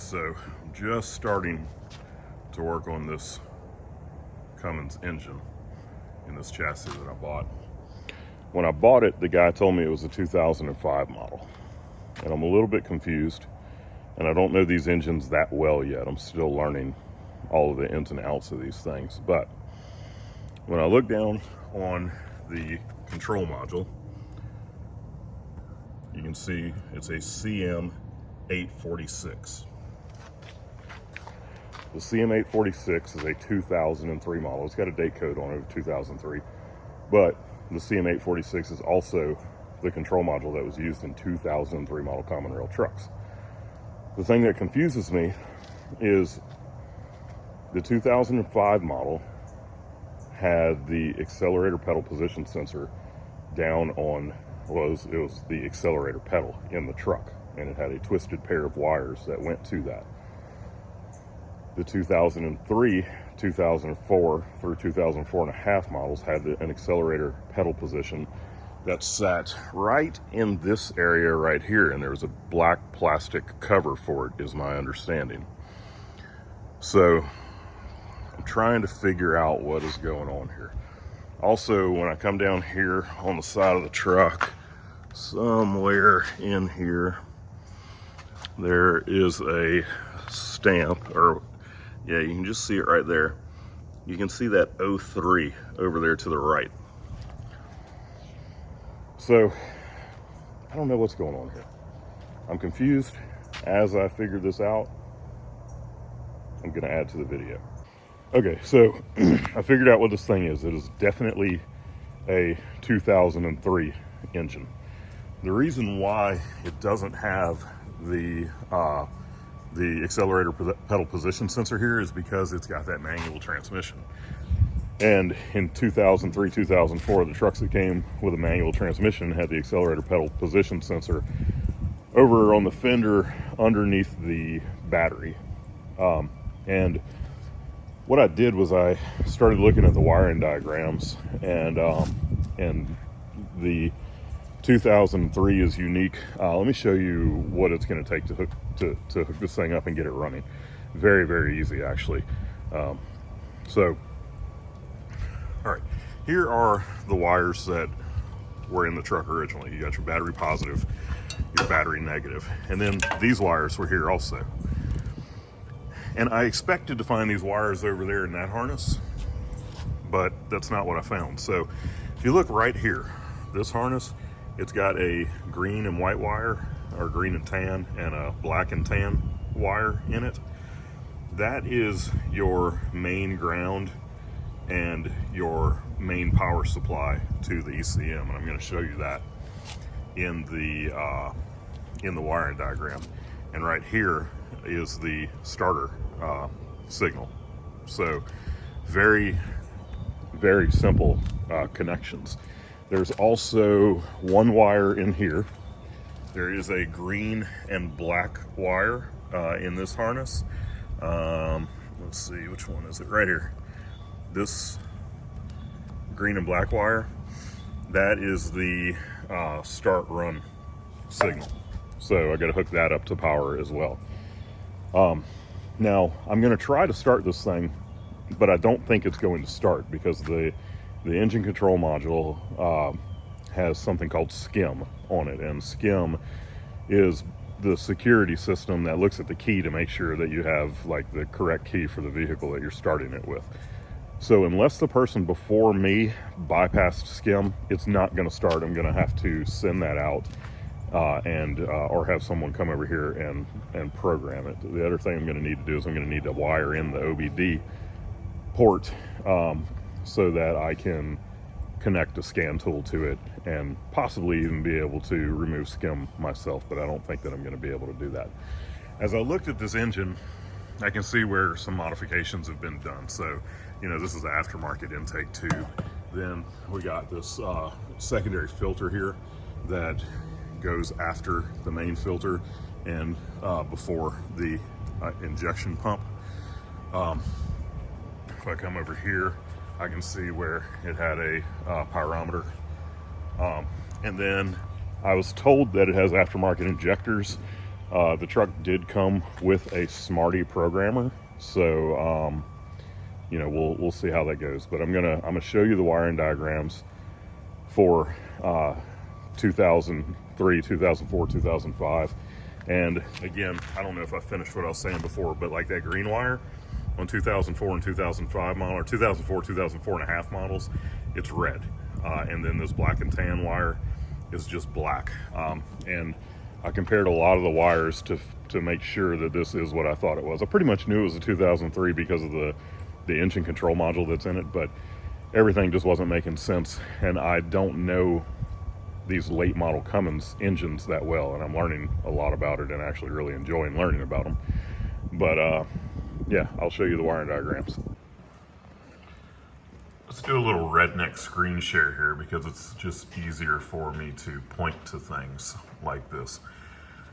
So I'm just starting to work on this Cummins engine in this chassis that I bought. When I bought it, the guy told me it was a 2005 model, and I'm a little bit confused, and I don't know these engines that well yet. I'm still learning all of the ins and outs of these things. But when I look down on the control module, you can see it's a CM846. The CM846 is a 2003 model. It's got a date code on it of 2003, but the CM846 is also the control module that was used in 2003 model common rail trucks. The thing that confuses me is the 2005 model had the accelerator pedal position sensor down on, it was the accelerator pedal in the truck, and it had a twisted pair of wires that went to that. The 2003, 2004 through 2004 and a half models had an accelerator pedal position that sat right in this area right here, and there was a black plastic cover for it, is my understanding. So I'm trying to figure out what is going on here. Also, when I come down here on the side of the truck, somewhere in here, there is a stamp, or yeah, you can just see it right there. You can see that 03 over there to the right. So I don't know what's going on here. I'm confused. As I figure this out, I'm gonna add to the video. Okay, so I figured out what this thing is. It is definitely a 2003 engine. The reason why it doesn't have the accelerator pedal position sensor here is because it's got that manual transmission. And in 2003, 2004, the trucks that came with a manual transmission had the accelerator pedal position sensor over on the fender underneath the battery. And what I did was I started looking at the wiring diagrams, and the 2003 is unique. Let me show you what it's going to take to hook this thing up and get it running. Very, very easy, actually. So, all right, here are the wires that were in the truck originally. You got your battery positive, your battery negative, and then these wires were here also. And I expected to find these wires over there in that harness, but that's not what I found. So if you look right here, this harness, it's got a green and white wire, or green and tan, and a black and tan wire in it. That is your main ground and your main power supply to the ECM, and I'm going to show you that in the wiring diagram. And right here is the starter signal. So very, very simple connections. There's also one wire in here. There is a green and black wire in this harness. Let's see, which one is it? Right here. This green and black wire, that is the start run signal. So I got to hook that up to power as well. Now I'm going to try to start this thing, but I don't think it's going to start because the engine control module has something called SCIM on it, and SCIM is the security system that looks at the key to make sure that you have like the correct key for the vehicle that you're starting it with. So unless the person before me bypassed SCIM, it's not going to start. I'm going to have to send that out or have someone come over here and program it. The other thing I'm going to need to do is I'm going to need to wire in the OBD port so that I can connect a scan tool to it and possibly even be able to remove SCIM myself, but I don't think that I'm going to be able to do that. As I looked at this engine, I can see where some modifications have been done. So, you know, this is the aftermarket intake tube. Then we got this secondary filter here that goes after the main filter and before the injection pump. If I come over here, I can see where it had a pyrometer. And then I was told that it has aftermarket injectors The truck did come with a Smarty programmer, so you know, we'll see how that goes. But I'm gonna show you the wiring diagrams for 2003, 2004, 2005. And again, I don't know if I finished what I was saying before, but like that green wire on 2004 and 2005 model, or 2004, 2004 and a half models, it's red. And then this black and tan wire is just black. And I compared a lot of the wires to make sure that this is what I thought it was. I pretty much knew it was a 2003 because of the engine control module that's in it, but everything just wasn't making sense. And I don't know these late model Cummins engines that well, and I'm learning a lot about it and actually really enjoying learning about them. But yeah, I'll show you the wiring diagrams. Let's do a little redneck screen share here because it's just easier for me to point to things like this.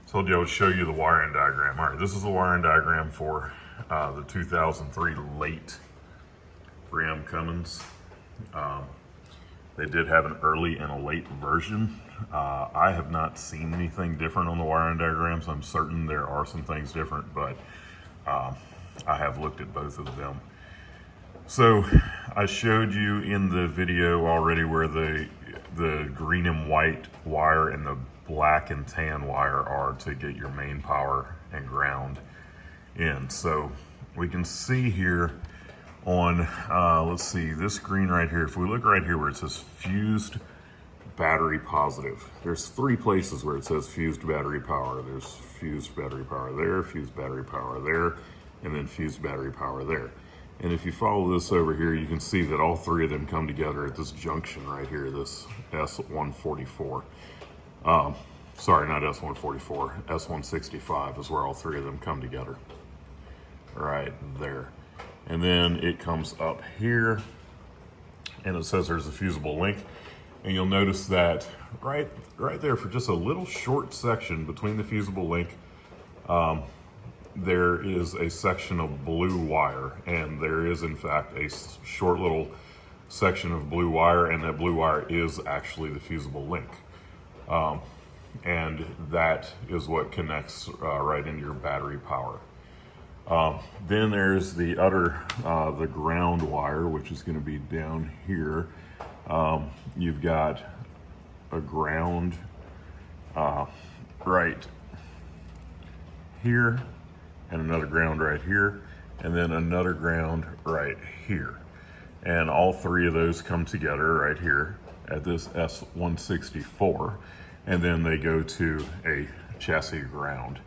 So I would show you the wiring diagram. All right, this is the wiring diagram for the 2003 late Ram Cummins. They did have an early and a late version. I have not seen anything different on the wiring diagrams. I'm certain there are some things different, but I have looked at both of them. So I showed you in the video already where the green and white wire and the black and tan wire are to get your main power and ground in. So we can see here on, let's see, this green right here, if we look right here where it says fused battery positive, there's 3 places where it says fused battery power. There's fused battery power there, fused battery power there, and then fused battery power there. And if you follow this over here, you can see that all 3 of them come together at this junction right here, this S144. Sorry, not S144, S165 is where all 3 of them come together, right there. And then it comes up here and it says there's a fusible link. And you'll notice that right there for just a little short section between the fusible link, there is a section of blue wire. And there is in fact a short little section of blue wire, and that blue wire is actually the fusible link. And that is what connects right into your battery power. Then there's the the ground wire, which is going to be down here. You've got a ground right here, and another ground right here, and then another ground right here. And all 3 of those come together right here at this S164, and then they go to a chassis ground.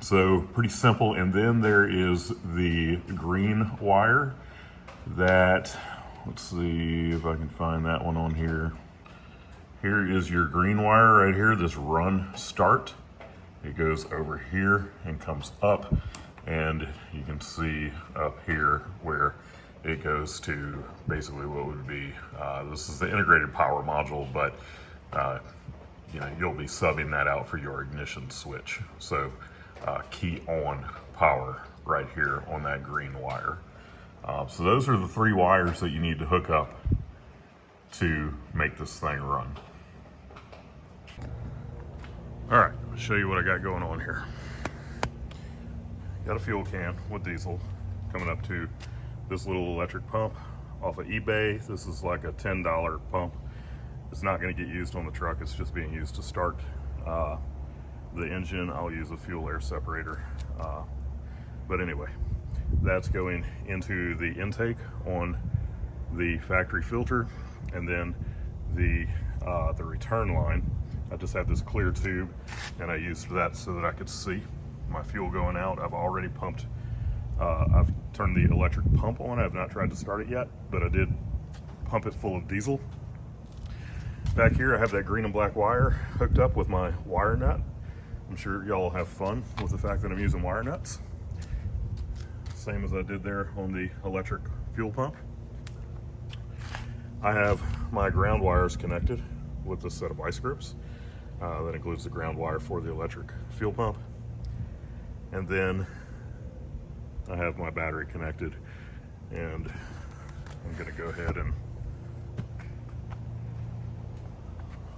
So pretty simple. And then there is the green wire that, let's see if I can find that one on here. Here is your green wire right here, this run start. It goes over here and comes up, and you can see up here where it goes to basically what would be, this is the integrated power module, but you know, you'll be subbing that out for your ignition switch. So key on power right here on that green wire. So those are the 3 wires that you need to hook up to make this thing run. All right, I'll show you what I got going on here. Got a fuel can with diesel coming up to this little electric pump off of eBay. This is like a $10 pump. It's not going to get used on the truck. It's just being used to start the engine. I'll use a fuel air separator. But anyway, that's going into the intake on the factory filter, and then the return line. I just had this clear tube, and I used that so that I could see my fuel going out. I've already pumped, I've turned the electric pump on. I have not tried to start it yet, but I did pump it full of diesel. Back here I have that green and black wire hooked up with my wire nut. I'm sure y'all will have fun with the fact that I'm using wire nuts. Same as I did there on the electric fuel pump. I have my ground wires connected with this set of vice grips. That includes the ground wire for the electric fuel pump. And then I have my battery connected, and I'm gonna go ahead and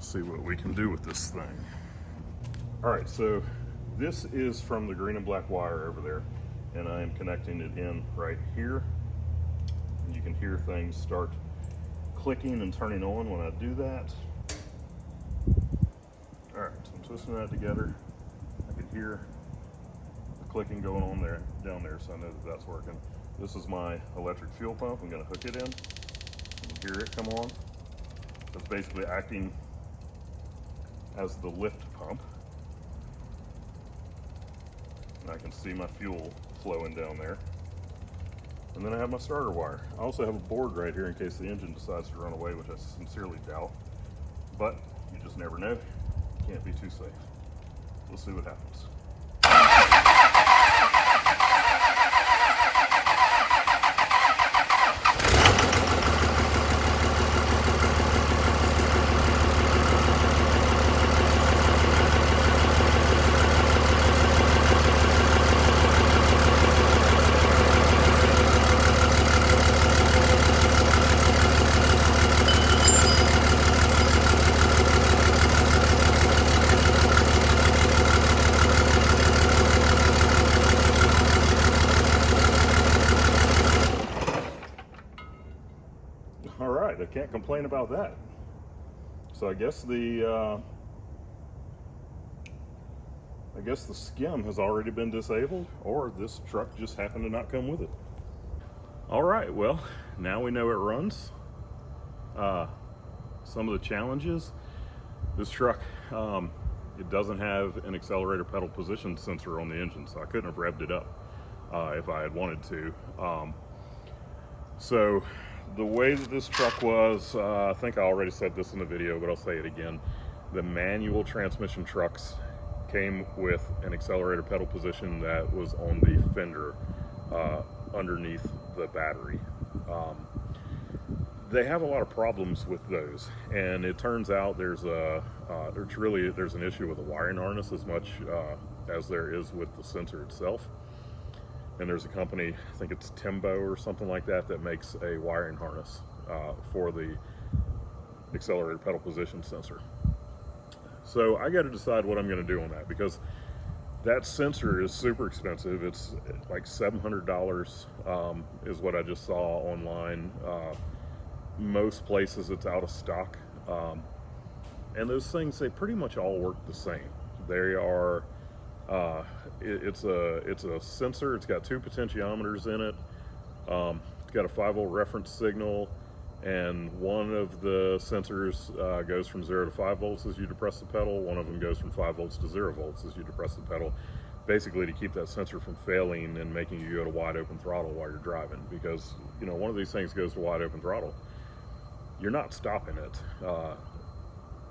see what we can do with this thing. All right, so this is from the green and black wire over there, and I am connecting it in right here. And you can hear things start clicking and turning on when I do that. All right, so I'm twisting that together. I can hear the clicking going on there, down there, so I know that that's working. This is my electric fuel pump. I'm gonna hook it in. You can hear it come on. So it's basically acting as the lift pump. And I can see my fuel flowing down there. And then I have my starter wire. I also have a board right here in case the engine decides to run away, which I sincerely doubt. But you just never know. Can't be too safe. We'll see what happens. All right, I can't complain about that. So I guess the skim has already been disabled, or this truck just happened to not come with it. All right, well, now we know it runs. Some of the challenges, this truck, it doesn't have an accelerator pedal position sensor on the engine, so I couldn't have revved it up if I had wanted to. So the way that this truck was, I think I already said this in the video, but I'll say it again. The manual transmission trucks came with an accelerator pedal position that was on the fender underneath the battery. They have a lot of problems with those, and it turns out there's an issue with the wiring harness as much as there is with the sensor itself. And there's a company, I think it's Timbo or something like that, that makes a wiring harness for the accelerator pedal position sensor. So I got to decide what I'm going to do on that, because that sensor is super expensive. It's like $700 is what I just saw online. Most places it's out of stock. And those things, they pretty much all work the same. They are, it's a sensor. It's got 2 potentiometers in it. It's got a 5-volt reference signal, and one of the sensors goes from 0 to 5 volts as you depress the pedal. One of them goes from 5 volts to 0 volts as you depress the pedal, basically to keep that sensor from failing and making you go to wide open throttle while you're driving. Because, you know, one of these things goes to wide open throttle, you're not stopping it.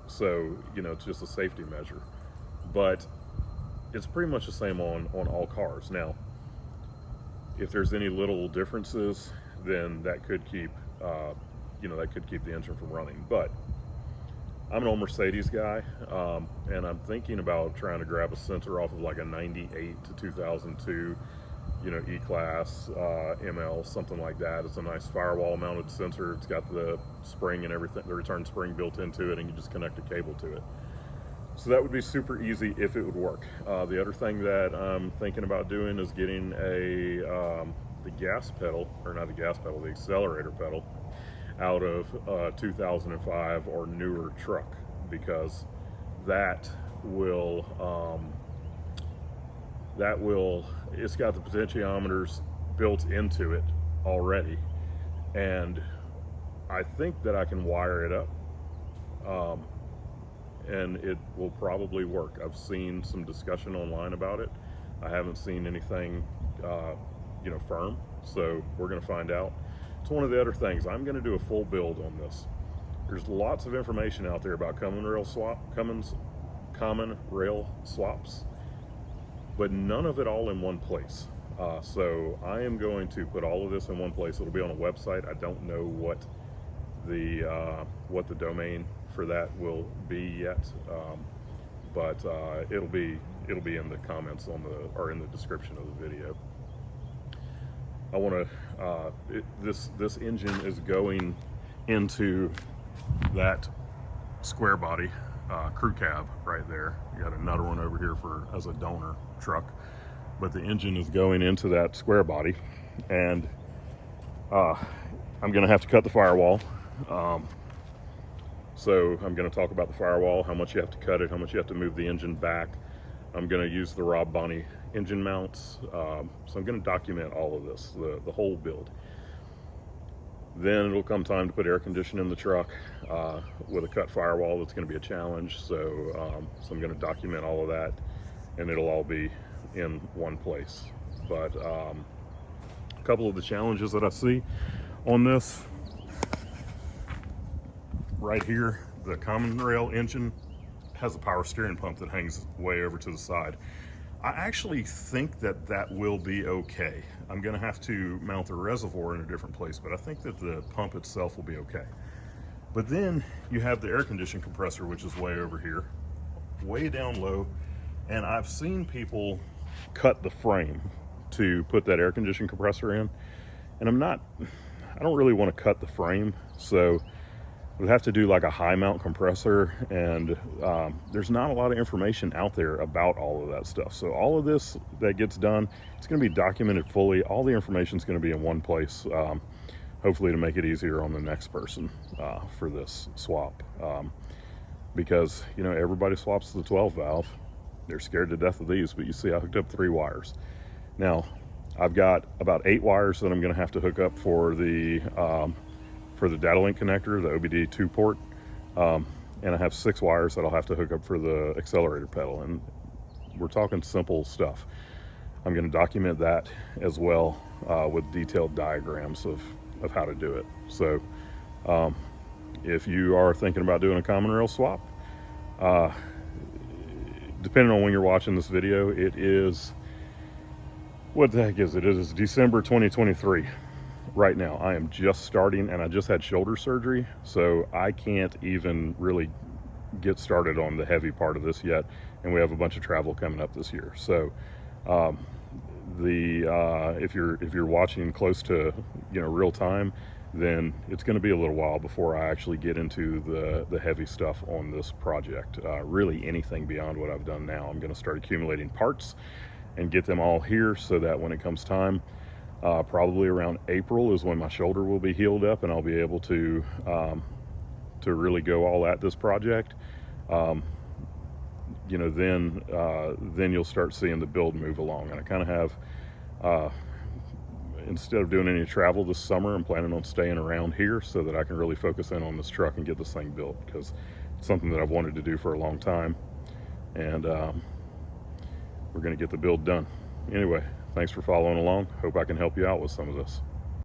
So, you know, it's just a safety measure. But it's pretty much the same on all cars. Now, if there's any little differences, then that could keep the engine from running. But I'm an old Mercedes guy, and I'm thinking about trying to grab a sensor off of like a 98 to 2002, you know, E-Class, ML, something like that. It's a nice firewall mounted sensor. It's got the spring and everything, the return spring built into it, and you just connect a cable to it. So that would be super easy if it would work. The other thing that I'm thinking about doing is getting the gas pedal, or not the gas pedal, the accelerator pedal out of 2005 or newer truck, because that will, it's got the potentiometers built into it already, and I think that I can wire it up, and it will probably work. I've seen some discussion online about it. I haven't seen anything you know, firm, so we're going to find out. It's one of the other things. I'm going to do a full build on this. There's lots of information out there about Cummins Common rail swaps, but none of it all in one place. So I am going to put all of this in one place. It'll be on a website. I don't know what the domain for that will be yet, but it'll be in the comments or in the description of the video. I want to, this engine is going into that square body crew cab right there. You got another one over here for as a donor truck, but the engine is going into that square body, and I'm gonna have to cut the firewall. So I'm going to talk about the firewall, how much you have to cut it, how much you have to move the engine back. I'm going to use the Rob Bonney engine mounts. So I'm going to document all of this, the whole build. Then it'll come time to put air conditioning in the truck with a cut firewall. That's going to be a challenge. So I'm going to document all of that, and it'll all be in one place. But a couple of the challenges that I see on this, right here, the common rail engine has a power steering pump that hangs way over to the side. I actually think that that will be okay. I'm gonna have to mount the reservoir in a different place, but I think that the pump itself will be okay. But then you have the air conditioning compressor, which is way over here, way down low. And I've seen people cut the frame to put that air conditioning compressor in. And I don't really want to cut the frame. So we'll have to do like a high mount compressor, and there's not a lot of information out there about all of that stuff. So all of this that gets done, it's going to be documented fully. All the information is going to be in one place, hopefully to make it easier on the next person for this swap. Because, you know, everybody swaps the 12 valve. They're scared to death of these, but you see I hooked up 3 wires. Now, I've got about 8 wires that I'm going to have to hook up for the data link connector, the OBD2 port, and I have 6 wires that I'll have to hook up for the accelerator pedal, and we're talking simple stuff. I'm going to document that as well with detailed diagrams of how to do it. So if you are thinking about doing a common rail swap, depending on when you're watching this video, it is, what the heck is it? It is December 2023. Right now, I am just starting, and I just had shoulder surgery, so I can't even really get started on the heavy part of this yet, and we have a bunch of travel coming up this year. So if you're watching close to, you know, real time, then it's going to be a little while before I actually get into the heavy stuff on this project. Really anything beyond what I've done now. I'm going to start accumulating parts and get them all here so that when it comes time, probably around April is when my shoulder will be healed up and I'll be able to really go all at this project. You know, then you'll start seeing the build move along. And I kind of have, instead of doing any travel this summer, I'm planning on staying around here so that I can really focus in on this truck and get this thing built, because it's something that I've wanted to do for a long time, and we're going to get the build done. Anyway, thanks for following along. Hope I can help you out with some of this.